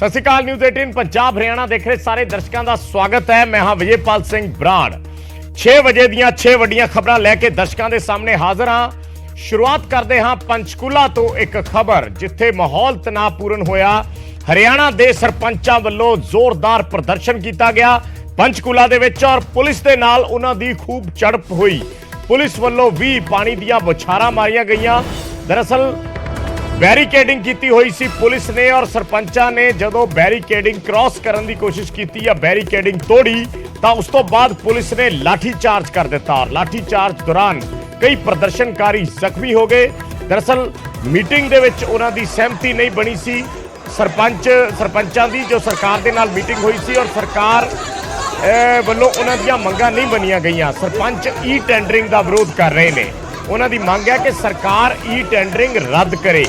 ਸਤਿ ਸ਼੍ਰੀ ਅਕਾਲ। ਨਿਊਜ਼ 18 ਪੰਜਾਬ ਹਰਿਆਣਾ ਦੇਖ ਰਹੇ ਸਾਰੇ ਦਰਸ਼ਕਾਂ ਦਾ ਸਵਾਗਤ ਹੈ। ਮੈਂ ਹਾਂ ਵਿਜੇਪਾਲ ਸਿੰਘ ਬਰਾੜ। 6 ਵਜੇ ਦੀਆਂ 6 ਵੱਡੀਆਂ ਖਬਰਾਂ ਲੈ ਕੇ ਦਰਸ਼ਕਾਂ ਦੇ ਸਾਹਮਣੇ ਹਾਜ਼ਰ ਹਾਂ। ਸ਼ੁਰੂਆਤ ਕਰਦੇ ਹਾਂ ਪੰਚਕੂਲਾ ਤੋਂ ਇੱਕ ਖਬਰ ਜਿੱਥੇ ਮਾਹੌਲ ਤਣਾਅਪੂਰਨ ਹੋਇਆ। ਹਰਿਆਣਾ ਦੇ ਸਰਪੰਚਾਂ ਵੱਲੋਂ ਜ਼ੋਰਦਾਰ ਪ੍ਰਦਰਸ਼ਨ ਕੀਤਾ ਗਿਆ ਪੰਚਕੂਲਾ ਦੇ ਵਿੱਚ ਔਰ ਪੁਲਿਸ ਦੇ ਨਾਲ ਉਹਨਾਂ ਦੀ ਖੂਬ ਝੜਪ ਹੋਈ। ਪੁਲਿਸ ਵੱਲੋਂ ਵੀ ਪਾਣੀ ਦੀਆਂ ਬੌਛਾਰਾਂ ਮਾਰੀਆਂ ਗਈਆਂ। ਦਰਅਸਲ बैरिकेडिंग की हुई सी पुलिस ने और सरपंचा ने जो बैरिकेडिंग क्रॉस करने की कोशिश की या बैरिकेडिंग तोड़ी तो उस तो बाद पुलिस ने लाठीचार्ज कर दिता और लाठीचार्ज दौरान कई प्रदर्शनकारी जख्मी हो गए। दरअसल मीटिंग दे विच उन्हां दी सहमति नहीं बनी सी। सरपंचां दी जो सरकार दे नाल मीटिंग हुई सी और सरकार ਵੱਲੋਂ उन्हां दीयां मंगां नहीं बनियां गईयां। सरपंच ई टेंडरिंग का विरोध कर रहे हैं। उन्हां दी मंग है कि सरकार ई टेंडरिंग रद्द करे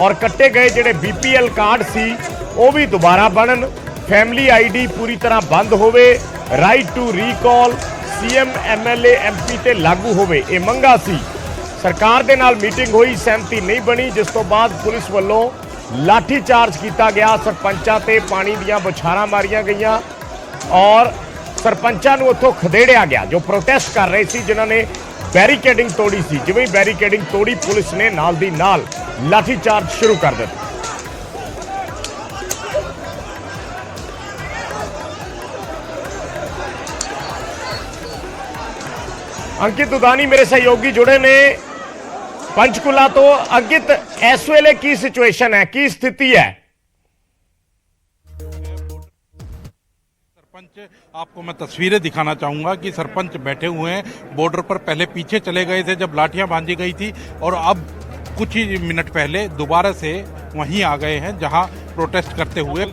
और कट्टे गए ਜਿਹੜੇ BPL कार्ड सी वो भी दोबारा बनन। फैमिली ID पूरी तरह बंद होवे। Right to recall CM MLA MP ते लागू होवे। ये मंगा सी। सरकार दे नाल मीटिंग हुई, सहमति नहीं बनी, जिस तो बाद पुलिस वालों लाठीचार्ज किया गया। सरपंचां ते पानी दियां बौछारां मारियां गईयां और सरपंचां नूं उत्थों खदेड़िया गया जो प्रोटेस्ट कर रहे सी, जिन्हां ने बैरिकेडिंग तोड़ी सी। जिवें बैरिकेडिंग तोड़ी पुलिस ने नाल दी नाल लाठीचार्ज शुरू कर दिया। अंकित उदानी मेरे सहयोगी जुड़े ने पंचकुला तो। अंकित, इस वेले की सिचुएशन है, की स्थिति है? सरपंच, आपको मैं तस्वीरें दिखाना चाहूंगा कि सरपंच बैठे हुए हैं बॉर्डर पर। पहले पीछे चले गए थे जब लाठियां बांधी गई थी और अब कुछ ही मिनट पहले दोबारा से वहीं आ गए हैं जहां प्रोटेस्ट करते हुए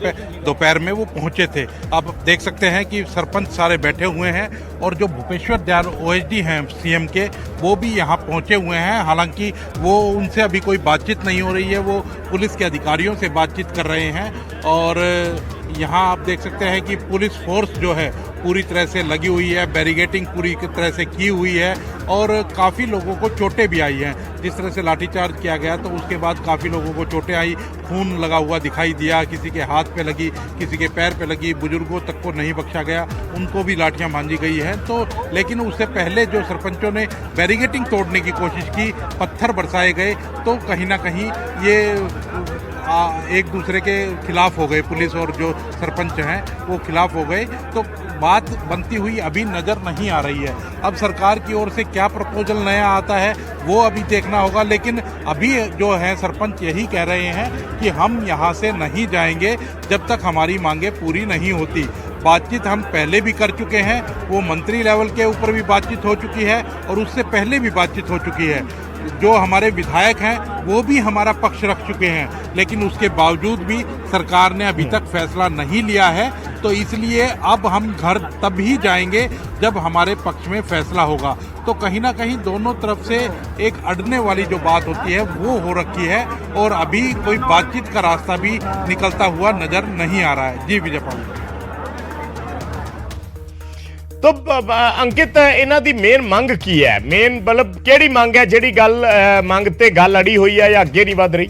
दोपहर में वो पहुंचे थे। अब देख सकते हैं कि सरपंच सारे बैठे हुए हैं और जो भूपेश्वर दयाल OSD हैं CM के, वो भी यहां पहुंचे हुए हैं। हालांकि वो उनसे अभी कोई बातचीत नहीं हो रही है, वो पुलिस के अधिकारियों से बातचीत कर रहे हैं। और यहाँ आप देख सकते हैं कि पुलिस फोर्स जो है पूरी तरह से लगी हुई है, बैरिकेडिंग पूरी तरह से की हुई है और काफ़ी लोगों को चोटें भी आई हैं। जिस तरह से लाठीचार्ज किया गया तो उसके बाद काफ़ी लोगों को चोटें आई, खून लगा हुआ दिखाई दिया, किसी के हाथ पे लगी, किसी के पैर पे लगी, बुजुर्गों तक को नहीं बख्शा गया, उनको भी लाठियां बांधी गई हैं। तो लेकिन उससे पहले जो सरपंचों ने बैरिकेडिंग तोड़ने की कोशिश की, पत्थर बरसाए गए, तो कहीं ना कहीं ये एक दूसरे के खिलाफ हो गए। पुलिस और जो सरपंच हैं वो खिलाफ हो गए, तो बात बनती हुई अभी नज़र नहीं आ रही है। अब सरकार की ओर से क्या प्रपोजल नया आता है वो अभी देखना होगा। लेकिन अभी जो है सरपंच यही कह रहे हैं कि हम यहाँ से नहीं जाएंगे जब तक हमारी मांगे पूरी नहीं होती। बातचीत हम पहले भी कर चुके हैं, वो मंत्री लेवल के ऊपर भी बातचीत हो चुकी है और उससे पहले भी बातचीत हो चुकी है। जो हमारे विधायक हैं वो भी हमारा पक्ष रख चुके हैं, लेकिन उसके बावजूद भी सरकार ने अभी तक फैसला नहीं लिया है। तो इसलिए अब हम घर तब ही जाएंगे जब हमारे पक्ष में फैसला होगा। तो कहीं ना कहीं दोनों तरफ से एक अड़ने वाली जो बात होती है वो हो रखी है और अभी कोई बातचीत का रास्ता भी निकलता हुआ नजर नहीं आ रहा है। जी विजयपाल। तो अंकित, इन्हां दी मेन मंग की है? मेन मतलब केड़ी मंग है जेड़ी गल मंग ते गल अड़ी हुई है या अगे नहीं वध रही?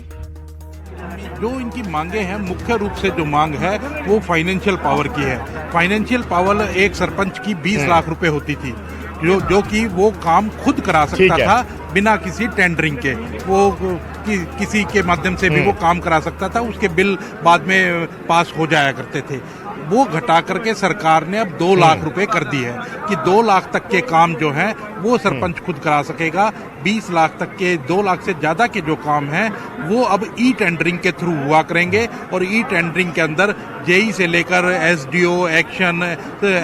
जो इनकी मांगे हैं, मुख्य रूप से जो मांग है वो फाइनेंशियल पावर की है। फाइनेंशियल पावर एक सरपंच की 20 लाख रुपए होती थी, जो कि वो काम खुद करा सकता था बिना किसी टेंडरिंग के। वो किसी के माध्यम से भी वो काम करा सकता था, उसके बिल बाद में पास हो जाया करते थे। वो घटा करके सरकार ने अब 2 लाख रुपए कर दी है कि 2 लाख तक के काम जो हैं वो सरपंच खुद करा सकेगा। 20 लाख तक के, 2 लाख से ज्यादा के जो काम हैं वो अब ई टेंडरिंग के थ्रू हुआ करेंगे और ई टेंडरिंग के अंदर JE से लेकर SDO, एक्शन,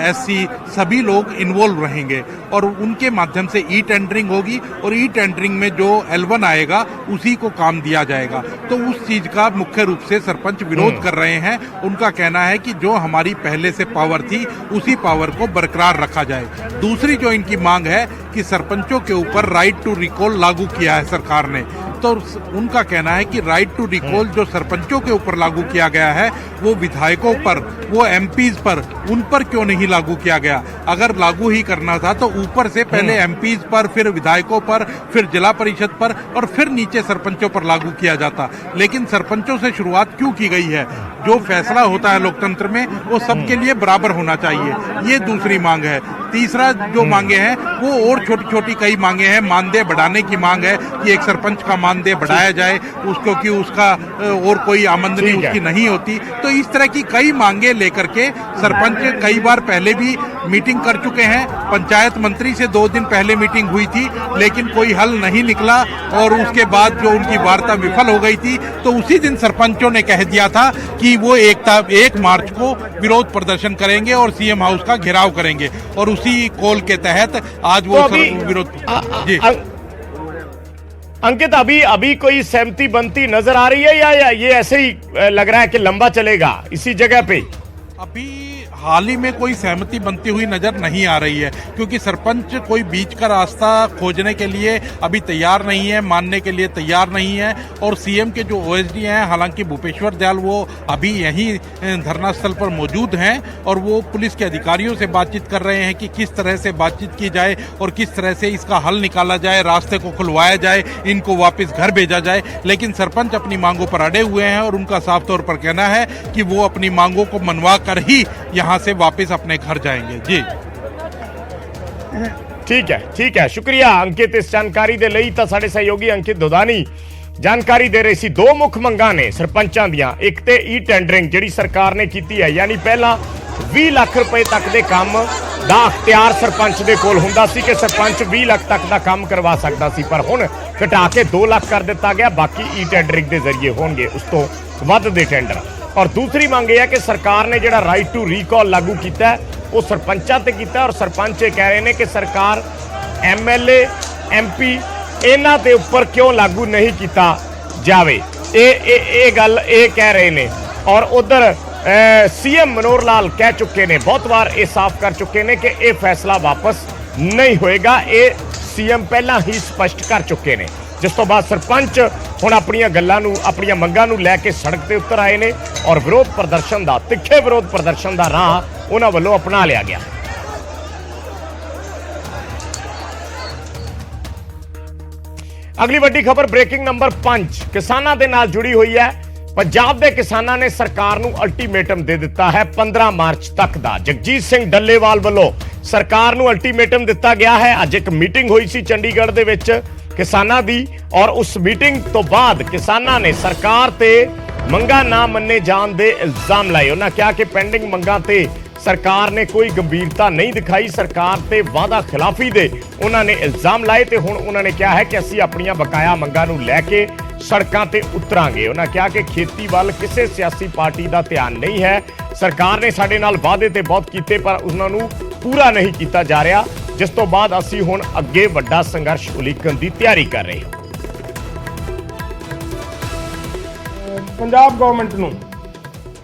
SC सभी लोग इन्वॉल्व रहेंगे और उनके माध्यम से ई टेंडरिंग होगी और ई टेंडरिंग में जो L1 आएगा उसी को काम दिया जाएगा। तो उस चीज का मुख्य रूप से सरपंच विरोध कर रहे हैं। उनका कहना है कि जो हमारी पहले से पावर थी उसी पावर को बरकरार रखा जाए। दूसरी जो इनकी मांग है कि सरपंचों के ऊपर राइट टू रिकॉल लागू किया है सरकार ने, अब तो उनका कहना है कि राइट टू रिकॉल जो सरपंचों के ऊपर लागू किया गया है वो विधायकों पर, वो एमपीज पर, उन पर क्यों नहीं लागू किया गया। अगर लागू ही करना था तो ऊपर से पहले एमपीज पर, फिर विधायकों पर, फिर जिला परिषद पर और फिर नीचे सरपंचों पर लागू किया जाता। लेकिन सरपंचों से शुरुआत क्यों की गई है। जो फैसला होता है लोकतंत्र में वो सबके लिए बराबर होना चाहिए, ये दूसरी मांग है। तीसरा जो मांगे हैं वो और छोटी छोटी कई मांगे हैं। मानदेय बढ़ाने की मांग है कि एक सरपंच का मानदेय बढ़ाया जाए उसको, कि उसका और कोई आमदनी उसकी नहीं होती। तो इस तरह की कई मांगे लेकर के सरपंच कई बार पहले भी मीटिंग कर चुके हैं। पंचायत मंत्री से 2 दिन पहले मीटिंग हुई थी लेकिन कोई हल नहीं निकला और उसके बाद जो उनकी वार्ता विफल हो गई थी तो उसी दिन सरपंचों ने कह दिया था कि वो 1 मार्च को विरोध प्रदर्शन करेंगे और सीएम हाउस का घेराव करेंगे और उसी कॉल के तहत आज वो विरोध। जी अंकित, अभी कोई सहमति बनती नजर आ रही है या ये ऐसे ही लग रहा है कि लंबा चलेगा इसी जगह पे? अभी हाल ही में कोई सहमति बनती हुई नजर नहीं आ रही है क्योंकि सरपंच कोई बीच का रास्ता खोजने के लिए अभी तैयार नहीं है, मानने के लिए तैयार नहीं है। और सीएम के जो ओएसडी हैं, हालांकि भूपेश्वर दयाल वो अभी यहीं धरना स्थल पर मौजूद हैं और वो पुलिस के अधिकारियों से बातचीत कर रहे हैं कि किस तरह से बातचीत की जाए और किस तरह से इसका हल निकाला जाए, रास्ते को खुलवाया जाए, इनको वापस घर भेजा जाए। लेकिन सरपंच अपनी मांगों पर अड़े हुए हैं और उनका साफ तौर पर कहना है कि वो अपनी मांगों को मनवा कर ही यहाँ से वापस अपने घर जाएंगे। जी ठीक है, शुक्रिया अंकित इस जानकारी दे लई। ਤਾਂ ਸਾਡੇ ਸਹਿਯੋਗੀ ਅੰਕਿਤ ਦੋਦਾਨੀ ਜਾਣਕਾਰੀ ਦੇ ਰਹੇ ਸੀ। 2 ਮੁੱਖ ਮੰਗਾਂ ਨੇ ਸਰਪੰਚਾਂ ਦੀਆਂ। ਇੱਕ ਤੇ ਈ ਟੈਂਡਰਿੰਗ ਜਿਹੜੀ ਸਰਕਾਰ ਨੇ ਕੀਤੀ ਹੈ, ਯਾਨੀ ਪਹਿਲਾਂ 20 ਲੱਖ ਰੁਪਏ ਤੱਕ ਦੇ ਕੰਮ ਦਾ ਅਖਤਿਆਰ ਸਰਪੰਚ ਦੇ ਕੋਲ ਹੁੰਦਾ ਸੀ ਕਿ ਸਰਪੰਚ 20 ਲੱਖ ਤੱਕ ਦਾ ਕੰਮ ਕਰਵਾ ਸਕਦਾ ਸੀ, ਪਰ ਹੁਣ ਘਟਾ ਕੇ 2 ਲੱਖ ਕਰ ਦਿੱਤਾ ਗਿਆ। ਬਾਕੀ ਈ ਟੈਂਡਰਿੰਗ ਦੇ ਜ਼ਰੀਏ ਹੋਣਗੇ ਉਸ ਤੋਂ ਵੱਧ ਦੇ ਟੈਂਡਰ। और दूसरी मांग यह है कि सरकार ने जो राइट टू रिकॉल लागू किया है वो सरपंचों ते किया और सरपंच ये कह रहे हैं कि सरकार MLA MP इन्हां दे उपर क्यों लागू नहीं किया जावे। ये गल ये कह रहे हैं। और उधर CM मनोहर लाल कह चुके हैं, बहुत बार ये साफ कर चुके हैं कि यह फैसला वापस नहीं होएगा। ये CM पहला ही स्पष्ट कर चुके हैं। जिस तो बाद सरपंच हुण अपनियां गल्लां नूं, अपनियां मंगां नूं लैके सड़क ते उतर आए ने और विरोध प्रदर्शन दा, तिखे विरोध प्रदर्शन दा राह उन्हां वल्लों अपना लिया गया। अगली वड्डी खबर ब्रेकिंग नंबर 5 किसानां दे नाल जुड़ी हुई है। पंजाब दे किसानां ने सरकार नूं अल्टीमेटम दे दिता है 15 मार्च तक दा। जगजीत सिंह डल्लेवाल वल्लों सरकार नूं अल्टीमेटम दिता गया है। अज एक मीटिंग हुई सी चंडीगढ़ दे विच किसानां दी और उस मीटिंग तो बाद किसानां ने सरकार ते मंगां ना मन्ने जाण दे इल्जाम लाए। उन्हां कहा कि पेंडिंग मंगां ते सरकार ने कोई गंभीरता नहीं दिखाई, सरकार ते वादा खिलाफी दे उन्होंने इल्जाम लाए। तो हुण उन्होंने कहा है कि असीं अपनियां बकाया मंगां नूं लैके सड़कां ते उतरांगे। उन्होंने कहा कि खेती वाल किसी सियासी पार्टी का ध्यान नहीं है। सरकार ने साडे नाल वादे ते बहुत कीते पर उन्हां नूं पूरा नहीं किया जा रहा, जिस तो बाद असीं हुण अगे वड्डा संघर्ष उलीकण की तैयारी कर रहे हां। पंजाब गवर्नमेंट नूं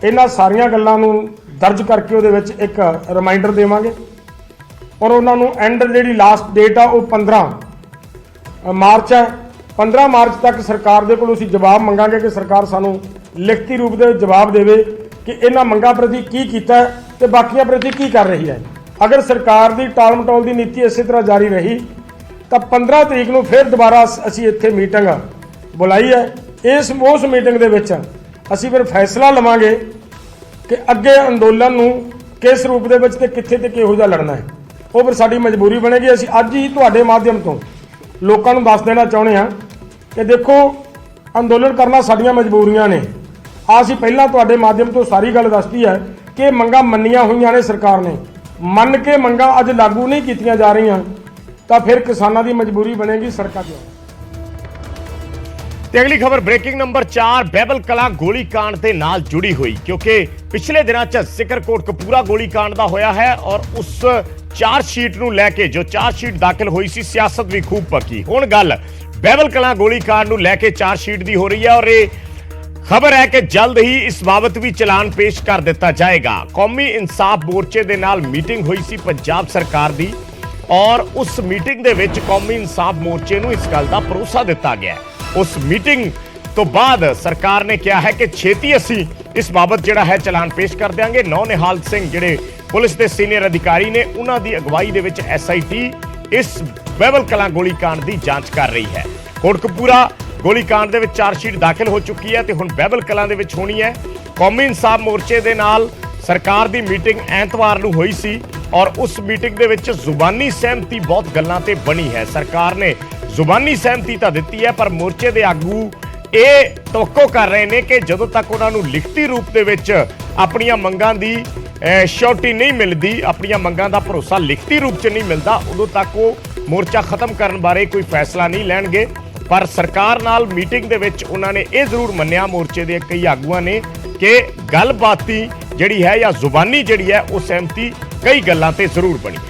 इन्हां सारियां गल्लां नूं दर्ज करके ਉਹਦੇ ਵਿੱਚ ਇੱਕ ਰਿਮਾਈਂਡਰ ਦੇਵਾਂਗੇ ਔਰ ਉਹਨਾਂ ਨੂੰ ਐਂਡ ਜਿਹੜੀ ਲਾਸਟ ਡੇਟ ਆ ਉਹ 15 ਮਾਰਚ ਹੈ। 15 ਮਾਰਚ ਤੱਕ ਸਰਕਾਰ ਦੇ ਕੋਲ ਅਸੀਂ ਜਵਾਬ ਮੰਗਾਂਗੇ ਕਿ ਸਰਕਾਰ ਸਾਨੂੰ ਲਿਖਤੀ ਰੂਪ ਦੇ ਜਵਾਬ ਦੇਵੇ ਕਿ ਇਹਨਾਂ ਮੰਗਾਂ ਪ੍ਰਤੀ ਕੀ ਕੀਤਾ ਤੇ ਬਾਕੀਆਂ ਪ੍ਰਤੀ ਕੀ ਕਰ ਰਹੀ ਹੈ। ਅਗਰ ਸਰਕਾਰ ਦੀ ਟਾਲ-ਮਟੋਲ ਦੀ ਨੀਤੀ ਇਸੇ ਤਰ੍ਹਾਂ ਜਾਰੀ ਰਹੀ ਤਾਂ 15 ਤਰੀਕ ਨੂੰ ਫਿਰ ਦੁਬਾਰਾ ਅਸੀਂ ਇੱਥੇ ਮੀਟਿੰਗ ਬੁਲਾਈ ਹੈ। ਉਸ ਮੀਟਿੰਗ ਦੇ ਵਿੱਚ ਅਸੀਂ ਫਿਰ ਫੈਸਲਾ ਲਵਾਂਗੇ कि अगे अंदोलन नूं किस रूप दे विच ते कित्थे ते किहो जिहा लड़ना है। वो फिर साडी मजबूरी बनेगी। असीं अज ही तुहाडे माध्यम तो लोकां नूं दस देना चाहुंदे हां कि देखो अंदोलन करना साडीआं मजबूरियां ने। असीं पहिलां तुहाडे माध्यम तो सारी गल दसदी है कि मंगां मन्नियां होईयां ने, सरकार ने मन के मंगां अज लागू नहीं कीतियां जा रहीआं तां फिर किसानां दी मजबूरी बनेगी सड़कां ते। ਤੇ ਅਗਲੀ ਖਬਰ ਬ੍ਰੇਕਿੰਗ ਨੰਬਰ 4 ਬਹਿਬਲ ਕਲਾਂ ਗੋਲੀकांड ਦੇ ਨਾਲ ਜੁੜੀ ਹੋਈ, ਕਿਉਂਕਿ ਪਿਛਲੇ ਦਿਨਾਂ 'ਚ ਸਿਕਰਕੋਟ ਕਪੂਰਾ ਗੋਲੀकांड ਦਾ ਹੋਇਆ ਹੈ ਔਰ ਉਸ ਚਾਰਜ ਸ਼ੀਟ ਨੂੰ ਲੈ ਕੇ ਜੋ ਚਾਰਜ ਸ਼ੀਟ ਦਾਖਲ ਹੋਈ ਸੀ ਸਿਆਸਤ ਵੀ ਖੂਬ ਪੱਕੀ। ਹੁਣ ਗੱਲ ਬਹਿਬਲ ਕਲਾਂ ਗੋਲੀकांड ਨੂੰ ਲੈ ਕੇ ਚਾਰਜ ਸ਼ੀਟ ਦੀ ਹੋ ਰਹੀ ਹੈ ਔਰ ਇਹ ਖਬਰ ਹੈ ਕਿ ਜਲਦ ਹੀ ਇਸ ਬਾਬਤ ਵੀ ਚਲਾਨ ਪੇਸ਼ ਕਰ ਦਿੱਤਾ ਜਾਏਗਾ। ਕੌਮੀ ਇਨਸਾਫ ਮੋਰਚੇ ਦੇ ਨਾਲ ਮੀਟਿੰਗ ਹੋਈ ਸੀ ਪੰਜਾਬ ਸਰਕਾਰ ਦੀ, ਔਰ ਉਸ ਮੀਟਿੰਗ ਦੇ ਵਿੱਚ ਕੌਮੀ ਇਨਸਾਫ ਮੋਰਚੇ ਨੂੰ ਇਸ ਗੱਲ ਦਾ ਭਰੋਸਾ ਦਿੱਤਾ ਗਿਆ ਉਸ ਮੀਟਿੰਗ ਤੋਂ ਬਾਅਦ ਸਰਕਾਰ ਨੇ ਕਿਹਾ ਹੈ ਕਿ ਛੇਤੀ ਅਸੀਂ ਇਸ ਬਾਬਤ ਜਿਹੜਾ ਹੈ ਚਲਾਨ ਪੇਸ਼ ਕਰ ਦਿਆਂਗੇ। ਨੌ ਨਿਹਾਲ ਸਿੰਘ ਜਿਹੜੇ ਪੁਲਿਸ ਦੇ ਸੀਨੀਅਰ ਅਧਿਕਾਰੀ ਨੇ, ਉਹਨਾਂ ਦੀ ਅਗਵਾਈ ਦੇ ਵਿੱਚ SIT ਇਸ ਬਹਿਬਲ ਕਲਾਂ ਗੋਲੀकांड ਦੀ ਜਾਂਚ ਕਰ ਰਹੀ ਹੈ। ਕੋਟਕਪੂਰਾ ਗੋਲੀकांड ਦੇ ਵਿੱਚ ਚਾਰਜਸ਼ੀਟ ਦਾਖਲ ਹੋ ਚੁੱਕੀ ਹੈ ਤੇ ਹੁਣ ਬਹਿਬਲ ਕਲਾਂ ਦੇ ਵਿੱਚ ਹੋਣੀ ਹੈ। ਕੌਮੀ ਇਨਸਾਫ ਮੋਰਚੇ ਦੇ ਨਾਲ ਸਰਕਾਰ ਦੀ ਮੀਟਿੰਗ ਐਤਵਾਰ ਨੂੰ ਹੋਈ ਸੀ ਔਰ ਉਸ ਮੀਟਿੰਗ ਦੇ ਵਿੱਚ ਜ਼ੁਬਾਨੀ ਸਹਿਮਤੀ ਬਹੁਤ ਗੱਲਾਂ ਤੇ ਬਣੀ ਹੈ। ਸਰਕਾਰ ਨੇ ਜ਼ੁਬਾਨੀ ਸਹਿਮਤੀ ਤਾਂ ਦਿੱਤੀ ਹੈ, ਪਰ ਮੋਰਚੇ ਦੇ ਆਗੂ ਇਹ ਤਵੱਕੋ ਕਰ ਰਹੇ ਨੇ ਕਿ ਜਦੋਂ ਤੱਕ ਉਹਨਾਂ ਨੂੰ ਲਿਖਤੀ ਰੂਪ ਦੇ ਵਿੱਚ ਆਪਣੀਆਂ ਮੰਗਾਂ ਦੀ ਸ਼ੋਰਟੀ ਨਹੀਂ ਮਿਲਦੀ, ਆਪਣੀਆਂ ਮੰਗਾਂ ਦਾ ਭਰੋਸਾ ਲਿਖਤੀ ਰੂਪ 'ਚ ਨਹੀਂ ਮਿਲਦਾ, ਉਦੋਂ ਤੱਕ ਉਹ ਮੋਰਚਾ ਖਤਮ ਕਰਨ ਬਾਰੇ ਕੋਈ ਫੈਸਲਾ ਨਹੀਂ ਲੈਣਗੇ। ਪਰ ਸਰਕਾਰ ਨਾਲ ਮੀਟਿੰਗ ਦੇ ਵਿੱਚ ਉਹਨਾਂ ਨੇ ਇਹ ਜ਼ਰੂਰ ਮੰਨਿਆ, ਮੋਰਚੇ ਦੇ ਕਈ ਆਗੂਆਂ ਨੇ, ਕਿ ਗੱਲਬਾਤੀ ਜਿਹੜੀ ਹੈ ਜਾਂ ਜ਼ੁਬਾਨੀ ਜਿਹੜੀ ਹੈ ਉਹ ਸਹਿਮਤੀ ਕਈ ਗੱਲਾਂ ਤੇ ਜ਼ਰੂਰ ਬਣੀ ਹੈ।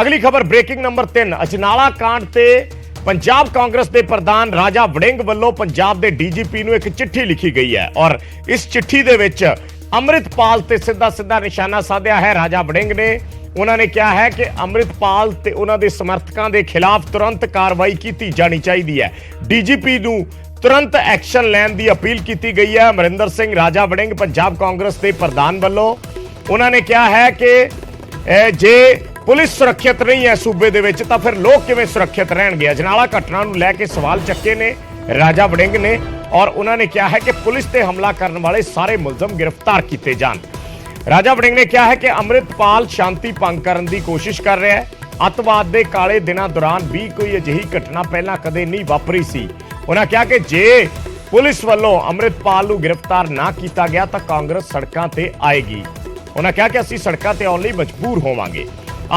ਅਗਲੀ ਖਬਰ ਬ੍ਰੇਕਿੰਗ ਨੰਬਰ 3, ਅਜਨਾਲਾ ਕਾਂਡ ਤੇ ਪੰਜਾਬ ਕਾਂਗਰਸ ਦੇ ਪ੍ਰਧਾਨ ਰਾਜਾ ਵੜਿੰਗ ਵੱਲੋਂ ਪੰਜਾਬ ਦੇ DGP ਨੂੰ ਇੱਕ ਚਿੱਠੀ ਲਿਖੀ ਗਈ ਹੈ ਔਰ ਇਸ ਚਿੱਠੀ ਦੇ ਵਿੱਚ ਅੰਮ੍ਰਿਤਪਾਲ ਤੇ ਸਿੱਧਾ ਨਿਸ਼ਾਨਾ ਸਾਧਿਆ ਹੈ। ਰਾਜਾ ਵੜਿੰਗ ਨੇ ਉਹਨਾਂ ਨੇ ਕਿਹਾ ਹੈ ਕਿ ਅੰਮ੍ਰਿਤਪਾਲ ਤੇ ਉਹਨਾਂ ਦੇ ਸਮਰਥਕਾਂ ਦੇ ਖਿਲਾਫ ਤੁਰੰਤ ਕਾਰਵਾਈ ਕੀਤੀ ਜਾਣੀ ਚਾਹੀਦੀ ਹੈ। DGP ਨੂੰ ਤੁਰੰਤ ਐਕਸ਼ਨ ਲੈਣ ਦੀ ਅਪੀਲ ਕੀਤੀ ਗਈ ਹੈ। ਅਮਰਿੰਦਰ ਸਿੰਘ ਰਾਜਾ ਵੜਿੰਗ ਪੰਜਾਬ ਕਾਂਗਰਸ ਦੇ ਪ੍ਰਧਾਨ ਵੱਲੋਂ ਉਹਨਾਂ ਨੇ ਕਿਹਾ ਹੈ ਕਿ ਜੇ ਪੁਲਿਸ ਸੁਰੱਖਿਅਤ ਨਹੀਂ ਹੈ ਸੂਬੇ ਦੇ ਵਿੱਚ ਤਾਂ ਫਿਰ ਲੋਕ ਕਿਵੇਂ ਸੁਰੱਖਿਅਤ ਰਹਿਣਗੇ। ਅਜਨਾਲਾ ਘਟਨਾ ਨੂੰ ਲੈ ਕੇ ਸਵਾਲ ਚੱਕੇ ਨੇ ਰਾਜਾ ਵੜਿੰਗ ਨੇ ਔਰ ਉਹਨਾਂ ਨੇ ਕਿਹਾ ਹੈ ਕਿ ਪੁਲਿਸ ਤੇ ਹਮਲਾ ਕਰਨ ਵਾਲੇ ਸਾਰੇ ਮੁਲਜ਼ਮ ਗ੍ਰਿਫਤਾਰ ਕੀਤੇ ਜਾਣ। ਰਾਜਾ ਵੜਿੰਗ ਨੇ ਕਿਹਾ ਹੈ ਕਿ ਅੰਮ੍ਰਿਤਪਾਲ ਸ਼ਾਂਤੀ ਭੰਗ ਕਰਨ ਦੀ ਕੋਸ਼ਿਸ਼ ਕਰ ਰਿਹਾ ਹੈ। ਅੱਤਵਾਦ ਦੇ ਕਾਲੇ ਦਿਨਾਂ ਦੌਰਾਨ ਵੀ ਕੋਈ ਅਜਿਹੀ ਘਟਨਾ ਪਹਿਲਾਂ ਕਦੇ ਨਹੀਂ ਵਾਪਰੀ ਸੀ। ਉਹਨਾਂ ਕਿਹਾ ਕਿ ਜੇ ਪੁਲਿਸ ਵੱਲੋਂ ਅੰਮ੍ਰਿਤਪਾਲ ਨੂੰ ਗ੍ਰਿਫਤਾਰ ਨਾ ਕੀਤਾ ਗਿਆ ਤਾਂ ਕਾਂਗਰਸ ਸੜਕਾਂ ਤੇ ਆਏਗੀ। ਉਹਨਾਂ ਕਿਹਾ ਕਿ ਅਸੀਂ ਸੜਕਾਂ ਤੇ ਆਉਣ ਲਈ ਮਜਬੂਰ ਹੋਵਾਂਗੇ।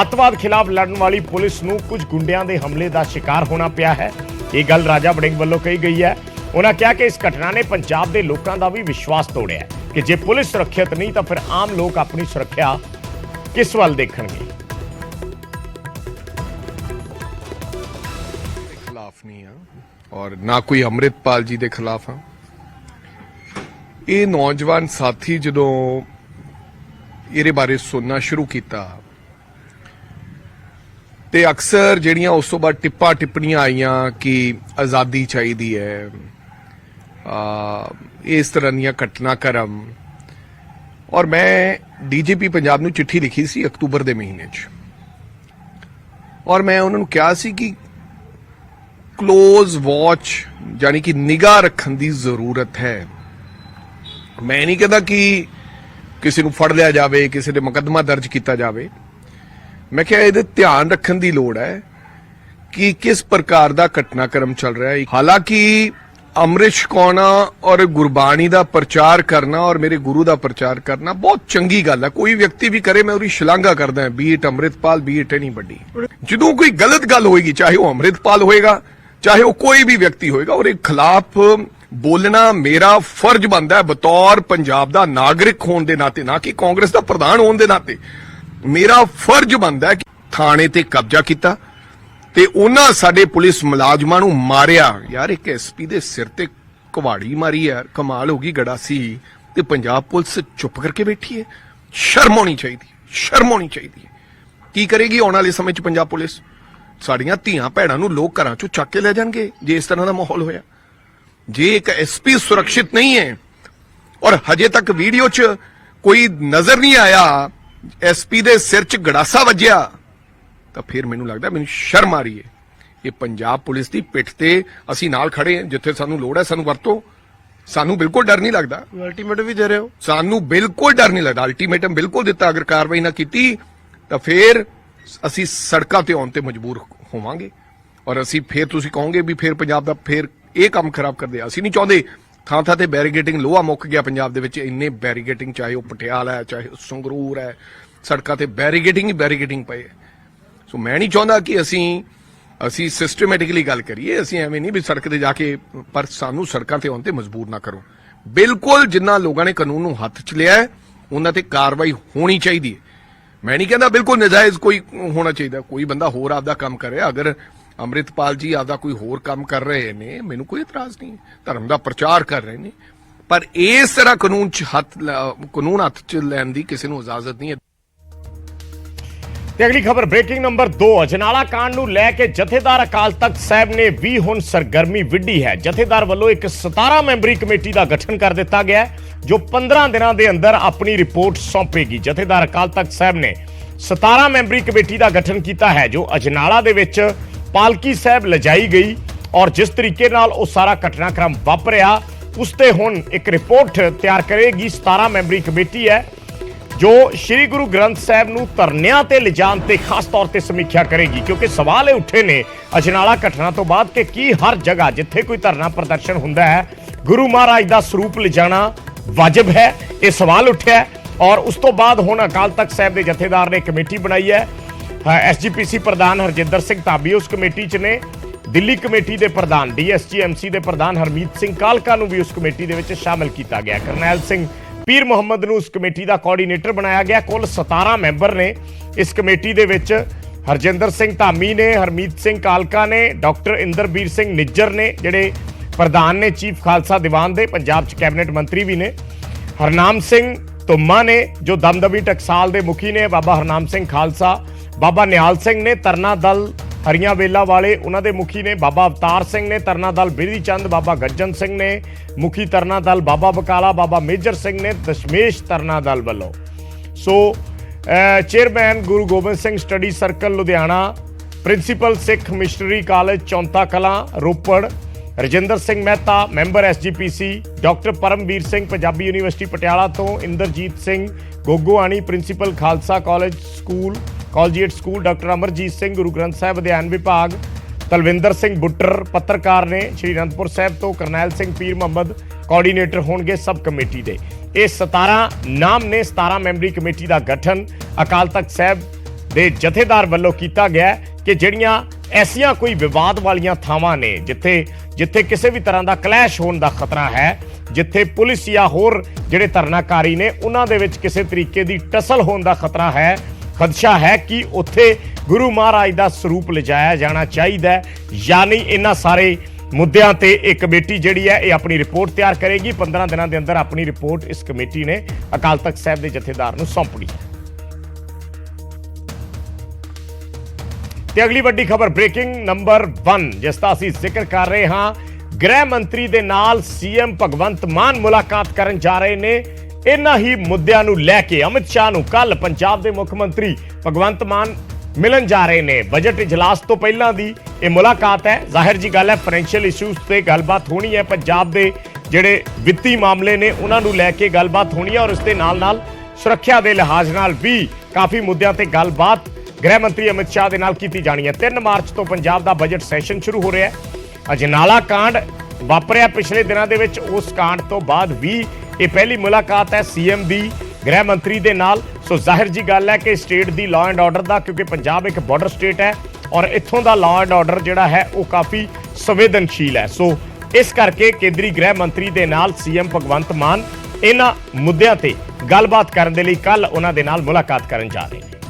ਅੱਤਵਾਦ ਖਿਲਾਫ ਲੜਨ ਵਾਲੀ ਪੁਲਿਸ ਨੂੰ ਕੁਝ ਗੁੰਡਿਆਂ ਦੇ ਹਮਲੇ ਦਾ ਸ਼ਿਕਾਰ ਹੋਣਾ ਪਿਆ ਹੈ। ਇਹ ਗੱਲ ਰਾਜਾ ਵੜਿੰਗ ਵੱਲੋਂ ਕਹੀ ਗਈ ਹੈ। ਉਹਨਾਂ ਕਿਹਾ ਕਿ ਇਸ ਘਟਨਾ ਨੇ ਪੰਜਾਬ ਦੇ ਲੋਕਾਂ ਦਾ ਵੀ ਵਿਸ਼ਵਾਸ ਤੋੜਿਆ ਹੈ ਕਿ ਜੇ ਪੁਲਿਸ ਸੁਰੱਖਿਅਤ ਨਹੀਂ ਤਾਂ ਫਿਰ ਆਮ ਲੋਕ ਆਪਣੀ ਸੁਰੱਖਿਆ ਕਿਸ ਵੱਲ ਦੇਖਣਗੇ। ਖਿਲਾਫ ਨਹੀਂ ਆ ਔਰ ਨਾ ਕੋਈ ਅੰਮ੍ਰਿਤਪਾਲ ਜੀ ਦੇ ਖਿਲਾਫ ਆ। ਇਹ ਨੌਜਵਾਨ ਸਾਥੀ ਜਦੋਂ ਇਹਦੇ ਬਾਰੇ ਸੁਣਨਾ ਸ਼ੁਰੂ ਕੀਤਾ ਤੇ ਅਕਸਰ ਜਿਹੜੀਆਂ ਉਸ ਤੋਂ ਬਾਅਦ ਟਿੱਪਣੀਆਂ ਆਈਆਂ ਕਿ ਆਜ਼ਾਦੀ ਚਾਹੀਦੀ ਹੈ, ਇਸ ਤਰ੍ਹਾਂ ਦੀਆਂ ਘਟਨਾਕ੍ਰਮ, ਔਰ ਮੈਂ DGP ਪੰਜਾਬ ਨੂੰ ਚਿੱਠੀ ਲਿਖੀ ਸੀ ਅਕਤੂਬਰ ਦੇ ਮਹੀਨੇ 'ਚ ਔਰ ਮੈਂ ਉਹਨਾਂ ਨੂੰ ਕਿਹਾ ਸੀ ਕਿ ਕਲੋਜ਼ ਵਾਚ ਯਾਨੀ ਕਿ ਨਿਗਾਹ ਰੱਖਣ ਦੀ ਜ਼ਰੂਰਤ ਹੈ। ਮੈਂ ਨਹੀਂ ਕਹਿੰਦਾ ਕਿ ਕਿਸੇ ਨੂੰ ਫੜ ਲਿਆ ਜਾਵੇ, ਕਿਸੇ ਦੇ ਮੁਕੱਦਮਾ ਦਰਜ ਕੀਤਾ ਜਾਵੇ। ਮੈਂ ਕਿਹਾ ਇਹਦੇ ਧਿਆਨ ਰੱਖਣ ਦੀ ਲੋੜ ਹੈ ਕਿ ਕਿਸ ਪ੍ਰਕਾਰ ਦਾ ਘਟਨਾਕ੍ਰਮ ਚੱਲ ਰਿਹਾ ਹੈ। ਹਾਲਾਂਕਿ ਅੰਮ੍ਰਿਤ ਛਕਾਉਣਾ ਔਰ ਗੁਰਬਾਣੀ ਦਾ ਪ੍ਰਚਾਰ ਕਰਨਾ ਔਰ ਮੇਰੇ ਗੁਰੂ ਦਾ ਪ੍ਰਚਾਰ ਕਰਨਾ ਬਹੁਤ ਚੰਗੀ ਗੱਲ ਹੈ। ਕੋਈ ਵਿਅਕਤੀ ਵੀ ਕਰੇ ਮੈਂ ਉਹਦੀ ਸ਼ਲਾਘਾ ਕਰਦਾ ਹਾਂ, be it Amritpal, be it ਐਨੀ ਵੱਡੀ। ਜਦੋਂ ਕੋਈ ਗਲਤ ਗੱਲ ਹੋਏਗੀ, ਚਾਹੇ ਉਹ ਅੰਮ੍ਰਿਤਪਾਲ ਹੋਏਗਾ, ਚਾਹੇ ਉਹ ਕੋਈ ਵੀ ਵਿਅਕਤੀ ਹੋਏਗਾ, ਉਹਦੇ ਖਿਲਾਫ ਬੋਲਣਾ ਮੇਰਾ ਫਰਜ਼ ਬਣਦਾ ਹੈ ਬਤੌਰ ਪੰਜਾਬ ਦਾ ਨਾਗਰਿਕ ਹੋਣ ਦੇ ਨਾਤੇ, ਨਾ ਕਿ ਕਾਂਗਰਸ ਦਾ ਪ੍ਰਧਾਨ ਹੋਣ ਦੇ ਨਾਤੇ। ਮੇਰਾ ਫਰਜ਼ ਬਣਦਾ ਹੈ ਕਿ ਥਾਣੇ ਤੇ ਕਬਜ਼ਾ ਕੀਤਾ ਤੇ ਉਹਨਾਂ ਸਾਡੇ ਪੁਲਿਸ ਮੁਲਾਜ਼ਮਾਂ ਨੂੰ ਮਾਰਿਆ। ਯਾਰ ਇੱਕ SP ਦੇ ਸਿਰ ਤੇ ਕੁਹਾੜੀ ਮਾਰੀ ਯਾਰ, ਕਮਾਲ ਹੋ ਗਈ। ਗੜਾਸੀ ਤੇ ਪੰਜਾਬ ਪੁਲਿਸ ਚੁੱਪ ਕਰਕੇ ਬੈਠੀ ਹੈ। ਸ਼ਰਮ ਹੋਣੀ ਚਾਹੀਦੀ, ਸ਼ਰਮ ਹੋਣੀ ਚਾਹੀਦੀ ਹੈ। ਕੀ ਕਰੇਗੀ ਆਉਣ ਵਾਲੇ ਸਮੇਂ 'ਚ ਪੰਜਾਬ ਪੁਲਿਸ? ਸਾਡੀਆਂ ਧੀਆਂ ਭੈਣਾਂ ਨੂੰ ਲੋਕ ਘਰਾਂ 'ਚੋਂ ਚੱਕ ਕੇ ਲੈ ਜਾਣਗੇ ਜੇ ਇਸ ਤਰ੍ਹਾਂ ਦਾ ਮਾਹੌਲ ਹੋਇਆ। ਜੇ ਇੱਕ SP ਸੁਰੱਖਿਅਤ ਨਹੀਂ ਹੈ ਔਰ ਹਜੇ ਤੱਕ ਵੀਡੀਓ 'ਚ ਕੋਈ ਨਜ਼ਰ ਨਹੀਂ ਆਇਆ SP ਦੇ ਸਿਰ 'ਚ ਗੜਾਸਾ ਵੱਜਿਆ ਤਾਂ ਫਿਰ ਮੈਨੂੰ ਲੱਗਦਾ ਮੈਨੂੰ ਸ਼ਰਮ ਆ ਰਹੀ ਹੈ। ਇਹ ਪੰਜਾਬ ਪੁਲਿਸ ਦੀ ਪਿੱਠ ਤੇ ਅਸੀਂ ਨਾਲ ਖੜੇ ਹਾਂ। ਜਿੱਥੇ ਸਾਨੂੰ ਲੋੜ ਹੈ ਸਾਨੂੰ ਵਰਤੋ। ਸਾਨੂੰ ਬਿਲਕੁਲ ਡਰ ਨਹੀਂ ਲੱਗਦਾ। ਅਲਟੀਮੇਟਮ ਵੀ ਦੇ ਰਹੇ ਹੋ? ਸਾਨੂੰ ਬਿਲਕੁਲ ਡਰ ਨਹੀਂ ਲੱਗਦਾ। ਅਲਟੀਮੇਟਮ ਬਿਲਕੁਲ ਦਿੱਤਾ। ਅਗਰ ਕਾਰਵਾਈ ਨਾ ਕੀਤੀ ਤਾਂ ਫਿਰ ਅਸੀਂ ਸੜਕਾਂ ਤੇ ਆਉਣ ਤੇ ਮਜਬੂਰ ਹੋਵਾਂਗੇ ਔਰ ਅਸੀਂ ਫਿਰ ਤੁਸੀਂ ਕਹੋਗੇ ਵੀ ਫਿਰ ਪੰਜਾਬ ਦਾ ਫਿਰ ਇਹ ਕੰਮ ਖਰਾਬ ਕਰਦੇ। ਅਸੀਂ ਨਹੀਂ ਚਾਹੁੰਦੇ। ਥਾਂ ਥਾਂ ਤੇ ਬੈਰੀਗੇਟਿੰਗ ਲੋਹਾ ਮੁੱਕ ਗਿਆ ਪੰਜਾਬ ਦੇ ਵਿੱਚ। ਇੰਨੇ ਬੈਰੀਗੇਟਿੰਗ, ਚਾਹੇ ਉਹ ਪਟਿਆਲਾ ਹੈ, ਚਾਹੇ ਸੰਗਰੂਰ ਹੈ, ਸੜਕਾਂ ਤੇ ਬੈਰੀਗੇਟਿੰਗ ਹੀ ਬੈਰੀਗੇਟਿੰਗ ਪਏ। ਸੋ ਮੈਂ ਨਹੀਂ ਚਾਹੁੰਦਾ ਕਿ ਅਸੀਂ ਸਿਸਟਮੈਟਿਕਲੀ ਗੱਲ ਕਰੀਏ। ਅਸੀਂ ਐਵੇਂ ਨਹੀਂ ਵੀ ਸੜਕ ਤੇ ਜਾ ਕੇ, ਪਰ ਸਾਨੂੰ ਸੜਕਾਂ ਤੇ ਆਉਣ ਤੇ ਮਜਬੂਰ ਨਾ ਕਰੋ। ਬਿਲਕੁਲ ਜਿਨ੍ਹਾਂ ਲੋਕਾਂ ਨੇ ਕਾਨੂੰਨ ਨੂੰ ਹੱਥ 'ਚ ਲਿਆ ਉਹਨਾਂ ਤੇ ਕਾਰਵਾਈ ਹੋਣੀ ਚਾਹੀਦੀ ਹੈ। ਮੈਂ ਨਹੀਂ ਕਹਿੰਦਾ ਬਿਲਕੁਲ ਨਜਾਇਜ਼ ਕੋਈ ਹੋਣਾ ਚਾਹੀਦਾ। ਕੋਈ ਬੰਦਾ ਹੋਰ ਆਪਦਾ ਕੰਮ ਕਰੇ। ਅਗਰ ਅੰਮ੍ਰਿਤਪਾਲ ਜੀ ਆਪਦਾ ਕੋਈ ਹੋਰ ਕੰਮ ਕਰ ਰਹੇ ਨੇ, ਮੈਨੂੰ ਕੋਈ ਇਤਰਾਜ਼ ਨਹੀਂ। ਧਰਮ ਦਾ ਪ੍ਰਚਾਰ ਕਰ ਰਹੇ ਨੇ, ਪਰ ਇਸ ਤਰ੍ਹਾਂ ਕਾਨੂੰਨ ਹੱਥ 'ਚ ਲੈਣ ਦੀ ਕਿਸੇ ਨੂੰ ਇਜਾਜ਼ਤ ਨਹੀਂ ਹੈ। ਤੇ ਅਗਲੀ ਖਬਰ ਬ੍ਰੇਕਿੰਗ ਨੰਬਰ 2 ਅਜਨਾਲਾ ਕਾਂਡ ਨੂੰ ਲੈ ਕੇ ਜਥੇਦਾਰ ਅਕਾਲ ਤਖਤ ਸਾਹਿਬ ਨੇ ਵੀ ਹੁਣ ਸਰਗਰਮੀ ਵਿੱਢੀ ਹੈ। ਜਥੇਦਾਰ ਵੱਲੋਂ ਇੱਕ 17 ਮੈਂਬਰੀ ਕਮੇਟੀ ਦਾ ਗਠਨ ਕਰ ਦਿੱਤਾ ਗਿਆ ਹੈ ਜੋ 15 ਦਿਨਾਂ ਦੇ ਅੰਦਰ ਆਪਣੀ ਰਿਪੋਰਟ ਸੌਂਪੇਗੀ। ਜਥੇਦਾਰ ਅਕਾਲ ਤਖਤ ਸਾਹਿਬ ਨੇ 17 ਮੈਂਬਰੀ ਕਮੇਟੀ ਦਾ ਗਠਨ ਕੀਤਾ ਹੈ ਜੋ ਅਜਨਾਲਾ ਦੇ ਵਿੱਚ ਪਾਲਕੀ ਸਾਹਿਬ ਲਿਜਾਈ ਗਈ ਔਰ ਜਿਸ ਤਰੀਕੇ ਨਾਲ ਉਹ ਸਾਰਾ ਘਟਨਾਕ੍ਰਮ ਵਾਪਰਿਆ ਉਸ ਤੇ ਹੁਣ ਇੱਕ ਰਿਪੋਰਟ ਤਿਆਰ ਕਰੇਗੀ। 17 ਮੈਂਬਰੀ ਕਮੇਟੀ ਹੈ ਜੋ ਸ਼੍ਰੀ ਗੁਰੂ ਗ੍ਰੰਥ ਸਾਹਿਬ ਨੂੰ ਧਰਨਿਆਂ ਤੇ ਲਿਜਾਣ ਤੇ ਖਾਸ ਤੌਰ ਤੇ ਸਮੀਖਿਆ ਕਰੇਗੀ ਕਿਉਂਕਿ ਸਵਾਲ ਇਹ ਉੱਠੇ ਨੇ ਅਜਨਾਲਾ ਘਟਨਾ ਤੋਂ ਬਾਅਦ ਕਿ ਕੀ ਹਰ ਜਗ੍ਹਾ ਜਿੱਥੇ ਕੋਈ ਧਰਨਾ ਪ੍ਰਦਰਸ਼ਨ ਹੁੰਦਾ ਹੈ ਗੁਰੂ ਮਹਾਰਾਜ ਦਾ ਸਰੂਪ ਲਿਜਾਣਾ ਵਾਜਬ ਹੈ। ਇਹ ਸਵਾਲ ਉੱਠਿਆ ਔਰ ਉਸ ਤੋਂ ਬਾਅਦ ਹੁਣ ਅਕਾਲ ਤਖਤ ਸਾਹਿਬ ਦੇ ਜਥੇਦਾਰ ਨੇ ਕਮੇਟੀ ਬਣਾਈ ਹੈ। ਐਸਜੀਪੀਸੀ ਪ੍ਰਧਾਨ ਹਰਜਿੰਦਰ ਸਿੰਘ ਧਾਬੀ ਉਸ ਕਮੇਟੀ 'ਚ ਨੇ। ਦਿੱਲੀ ਕਮੇਟੀ ਦੇ ਪ੍ਰਧਾਨ ਡੀਐਸਜੀਐਮਸੀ ਦੇ ਪ੍ਰਧਾਨ ਹਰਮੀਤ ਸਿੰਘ ਕਾਲਕਾ ਨੂੰ ਵੀ ਉਸ ਕਮੇਟੀ ਦੇ ਵਿੱਚ ਸ਼ਾਮਲ ਕੀਤਾ ਗਿਆ। ਕਰਨੈਲ ਸਿੰਘ ਪੀਰ ਮੁਹੰਮਦ ਨੂੰ ਉਸ ਕਮੇਟੀ ਦਾ ਕੋਆਰਡੀਨੇਟਰ ਬਣਾਇਆ ਗਿਆ। ਕੁੱਲ 17 ਮੈਂਬਰ ਨੇ ਇਸ ਕਮੇਟੀ ਦੇ ਵਿੱਚ। ਹਰਜਿੰਦਰ ਸਿੰਘ ਧਾਮੀ ਨੇ, ਹਰਮੀਤ ਸਿੰਘ ਕਾਲਕਾ ਨੇ, ਡਾਕਟਰ ਇੰਦਰਬੀਰ ਸਿੰਘ ਨਿੱਜਰ ਨੇ ਜਿਹੜੇ ਪ੍ਰਧਾਨ ਨੇ ਚੀਫ ਖਾਲਸਾ ਦੀਵਾਨ ਦੇ, ਪੰਜਾਬ 'ਚ ਕੈਬਨਿਟ ਮੰਤਰੀ ਵੀ ਨੇ। ਹਰਨਾਮ ਸਿੰਘ ਧੁੰਮਾ ਨੇ ਜੋ ਦਮਦਮੀ ਟਕਸਾਲ ਦੇ ਮੁਖੀ ਨੇ, ਬਾਬਾ ਹਰਨਾਮ ਸਿੰਘ ਖਾਲਸਾ। ਬਾਬਾ ਨਿਹਾਲ ਸਿੰਘ ਨੇ ਤਰਨਾ ਦਲ ਹਰੀਆਂ ਵੇਲਾ ਵਾਲੇ ਉਹਨਾਂ ਦੇ ਮੁਖੀ ਨੇ। ਬਾਬਾ ਅਵਤਾਰ ਸਿੰਘ ਨੇ ਤਰਨਾ ਦਲ ਬਿਧੀ ਚੰਦ। ਬਾਬਾ ਗੱਜਨ ਸਿੰਘ ਨੇ ਮੁਖੀ ਤਰਨਾ ਦਲ ਬਾਬਾ ਬਕਾਲਾ। ਬਾਬਾ ਮੇਜਰ ਸਿੰਘ ਨੇ ਦਸ਼ਮੇਸ਼ ਤਰਨਾ ਦਲ ਵੱਲੋਂ। So chairman Guru Gobind Singh study circle Ludhiana, principal Sikh missionary college Chaunta Kalan Ropar Rajinder Singh Mehta member SGPC, doctor Paramvir Singh Punjabi university Patiala ਤੋਂ, Inderjit Singh Gogoani principal Khalsa college school collegiate school, doctor Amarjit Singh Guru Granth Sahib ਅਧਿਐਨ ਵਿਭਾਗ, ਤਲਵਿੰਦਰ ਸਿੰਘ ਬੁੱਟਰ ਪੱਤਰਕਾਰ ਨੇ ਸ਼੍ਰੀ ਅਨੰਦਪੁਰ ਸਾਹਿਬ ਤੋਂ, ਕਰਨੈਲ ਸਿੰਘ ਪੀਰ ਮੁਹੰਮਦ ਕੋਆਰਡੀਨੇਟਰ ਹੋਣਗੇ ਸਬ ਕਮੇਟੀ ਦੇ। ਇਹ 17 ਨਾਮ ਨੇ। 17 ਮੈਂਬਰੀ ਕਮੇਟੀ ਦਾ ਗਠਨ ਅਕਾਲ ਤਖਤ ਸਾਹਿਬ ਦੇ ਜਥੇਦਾਰ ਵੱਲੋਂ ਕੀਤਾ ਗਿਆ ਕਿ ਜਿਹੜੀਆਂ ਐਸੀਆਂ ਕੋਈ ਵਿਵਾਦ ਵਾਲੀਆਂ ਥਾਵਾਂ ਨੇ ਜਿੱਥੇ ਕਿਸੇ ਵੀ ਤਰ੍ਹਾਂ ਦਾ ਕਲੈਸ਼ ਹੋਣ ਦਾ ਖਤਰਾ ਹੈ, ਜਿੱਥੇ ਪੁਲਿਸ ਜਾਂ ਹੋਰ ਜਿਹੜੇ ਧਰਨਾਕਾਰੀ ਨੇ ਉਹਨਾਂ ਦੇ ਵਿੱਚ ਕਿਸੇ ਤਰੀਕੇ ਦੀ ਟਸਲ ਹੋਣ ਦਾ ਖਦਸ਼ਾ ਹੈ ਕਿ ਉੱਥੇ ਗੁਰੂ ਮਹਾਰਾਜ ਦਾ ਸਰੂਪ ਲਿਜਾਇਆ ਜਾਣਾ ਚਾਹੀਦਾ ਜਾਂ ਨਹੀਂ। ਇਹਨਾਂ ਸਾਰੇ ਮੁੱਦਿਆਂ ਤੇ ਇਹ ਕਮੇਟੀ ਜਿਹੜੀ ਹੈ ਇਹ ਆਪਣੀ ਰਿਪੋਰਟ ਤਿਆਰ ਕਰੇਗੀ। 15 ਦਿਨਾਂ ਦੇ ਅੰਦਰ ਆਪਣੀ ਰਿਪੋਰਟ ਇਸ ਕਮੇਟੀ ਨੇ ਅਕਾਲ ਤਖਤ ਸਾਹਿਬ ਦੇ ਜਥੇਦਾਰ ਨੂੰ ਸੌਂਪਣੀ ਹੈ। ਤੇ ਅਗਲੀ ਵੱਡੀ ਖਬਰ ਬ੍ਰੇਕਿੰਗ ਨੰਬਰ 1 ਜਿਸ ਦਾ ਅਸੀਂ ਜ਼ਿਕਰ ਕਰ ਰਹੇ ਹਾਂ, ਗ੍ਰਹਿ ਮੰਤਰੀ ਦੇ ਨਾਲ ਸੀਐਮ ਭਗਵੰਤ ਮਾਨ ਮੁਲਾਕਾਤ ਕਰਨ ਜਾ ਰਹੇ ਨੇ। ਇਹਨਾਂ ਹੀ ਮੁੱਦਿਆਂ ਨੂੰ ਲੈ ਕੇ ਅਮਿਤ ਸ਼ਾਹ ਨੂੰ ਕੱਲ ਪੰਜਾਬ ਦੇ ਮੁੱਖ ਮੰਤਰੀ ਭਗਵੰਤ ਮਾਨ ਮਿਲਣ ਜਾ ਰਹੇ ਨੇ। ਬਜਟ ਇਜਲਾਸ ਤੋਂ ਪਹਿਲਾਂ ਦੀ ਇਹ ਮੁਲਾਕਾਤ ਹੈ। ਜ਼ਾਹਿਰ ਜੀ ਗੱਲ ਹੈ ਫਾਈਨੈਂਸ਼ੀਅਲ ਇਸ਼ੂਜ਼ ਤੇ ਗੱਲਬਾਤ ਹੋਣੀ ਹੈ। ਪੰਜਾਬ ਦੇ ਜਿਹੜੇ ਵਿੱਤੀ ਮਾਮਲੇ ਨੇ ਉਹਨਾਂ ਨੂੰ ਲੈ ਕੇ ਗੱਲਬਾਤ ਹੋਣੀ ਹੈ ਔਰ ਇਸ ਦੇ ਨਾਲ ਸੁਰੱਖਿਆ ਦੇ ਲਿਹਾਜ਼ ਨਾਲ ਵੀ ਕਾਫੀ ਮੁੱਦਿਆਂ ਤੇ ਗੱਲਬਾਤ ਗ੍ਰਹਿ ਮੰਤਰੀ ਅਮਿਤ ਸ਼ਾਹ ਦੇ ਨਾਲ ਕੀਤੀ ਜਾਣੀ ਹੈ। 3 ਮਾਰਚ ਤੋਂ ਪੰਜਾਬ ਦਾ ਬਜਟ ਸੈਸ਼ਨ ਸ਼ੁਰੂ ਹੋ ਰਿਹਾ ਹੈ। ਅਜਨਾਲਾ ਕਾਂਡ ਵਾਪਰਿਆ ਪਿਛਲੇ ਦਿਨਾਂ ਦੇ ਵਿੱਚ, ਉਸ ਕਾਂਡ ਤੋਂ ਬਾਅਦ ਵੀ ਇਹ ਪਹਿਲੀ ਮੁਲਾਕਾਤ ਹੈ ਸੀਐਮ ਦੀ ਗ੍ਰਹਿ ਮੰਤਰੀ ਦੇ ਨਾਲ। ਸੋ ਜ਼ਾਹਿਰ ਜੀ ਗੱਲ ਹੈ ਕਿ state the law and order ਦਾ, ਕਿਉਂਕਿ ਪੰਜਾਬ ਇੱਕ ਬਾਰਡਰ ਸਟੇਟ ਹੈ ਔਰ ਇੱਥੋਂ ਦਾ ਲਾਅ ਐਂਡ ਆਰਡਰ ਜਿਹੜਾ ਹੈ ਉਹ ਕਾਫੀ ਸੰਵੇਦਨਸ਼ੀਲ ਹੈ। ਸੋ ਇਸ ਕਰਕੇ ਕੇਂਦਰੀ ਗ੍ਰਹਿ ਮੰਤਰੀ ਦੇ ਨਾਲ ਸੀਐਮ ਭਗਵੰਤ ਮਾਨ ਇਹਨਾਂ ਮੁੱਦਿਆਂ ਤੇ ਗੱਲਬਾਤ ਕਰਨ ਦੇ ਲਈ ਕੱਲ ਉਹਨਾਂ ਦੇ ਨਾਲ ਮੁਲਾਕਾਤ ਕਰਨ ਜਾ ਰਹੇ ਨੇ।